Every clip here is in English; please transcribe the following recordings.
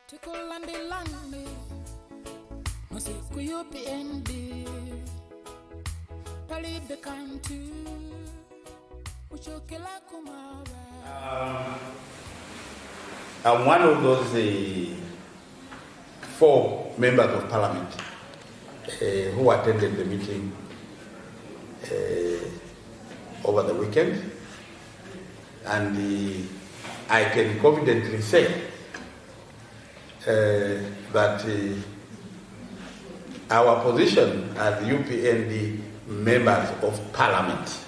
UPND I'm one of those 4 members of parliament who attended the meeting over the weekend, and I can confidently say that our position as UPND members of parliament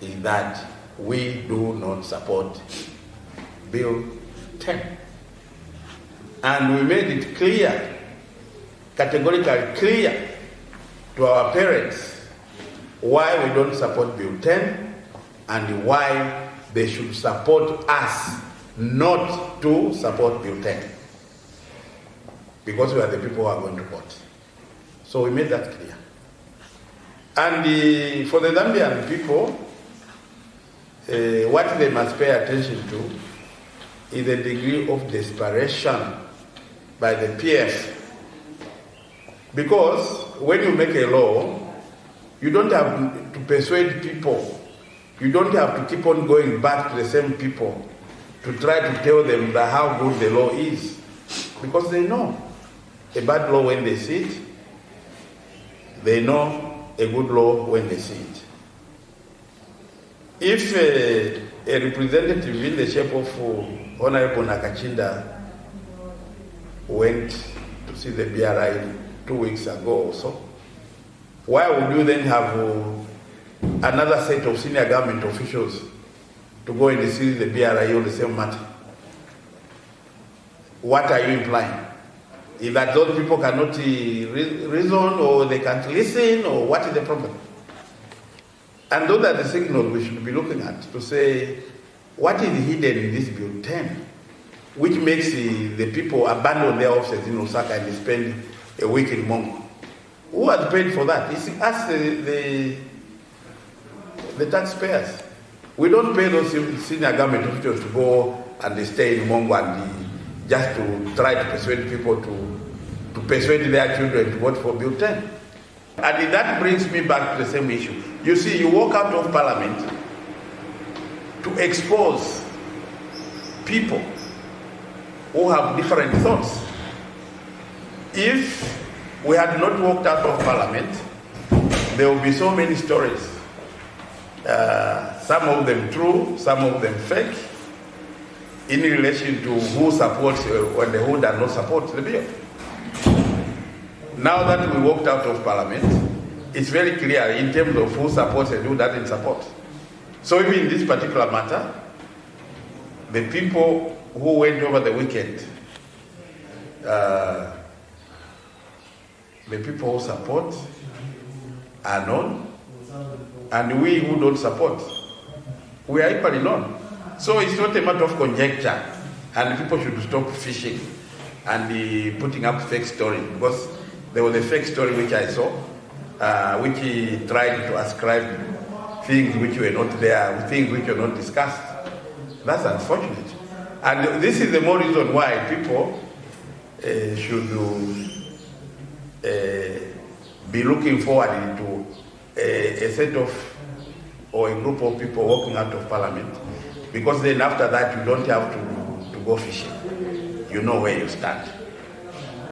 is that we do not support Bill 10. And we made it clear, categorically clear to our parents why we don't support Bill 10 and why they should support us not to support Bill 10. Because we are the people who are going to vote. So we made that clear. And for the Zambian people, what they must pay attention to is the degree of desperation by the PF. Because when you make a law, you don't have to persuade people. You don't have to keep on going back to the same people to try to tell them that how good the law is. Because they know a bad law when they see it. They know a good law when they see it. If a representative in the shape of Honorable Nakachinda went to see the BRI 2 weeks ago or so, why would you then have another set of senior government officials to go and see the BRI on the same matter? What are you implying? Is that those people cannot reason, or they can't listen, or what is the problem? And those are the signals we should be looking at to say, what is hidden in this Bill 10, which makes the people abandon their offices in Osaka and spend a week in Mongo? Who has paid for that? It's us, the taxpayers. We don't pay those senior government officials to go and stay in Mongo and just to try to persuade people to persuade their children to vote for Bill 10. And that brings me back to the same issue. You see, you walk out of parliament to expose people who have different thoughts. If we had not walked out of parliament, there would be so many stories. Some of them true, some of them fake, in relation to who supports and who does not support the bill. Now that we walked out of parliament, it's very clear in terms of who supports and who doesn't support. So even in this particular matter, the people who went over the weekend, the people who support are known, and we who don't support, we are equally known. So it's not a matter of conjecture, and people should stop fishing and putting up fake stories, because there was a fake story which I saw, which he tried to ascribe things which were not there, things which were not discussed. That's unfortunate. And this is the more reason why people should be looking forward to a set of, or a group of people walking out of parliament, because then after that you don't have to go fishing. You know where you stand.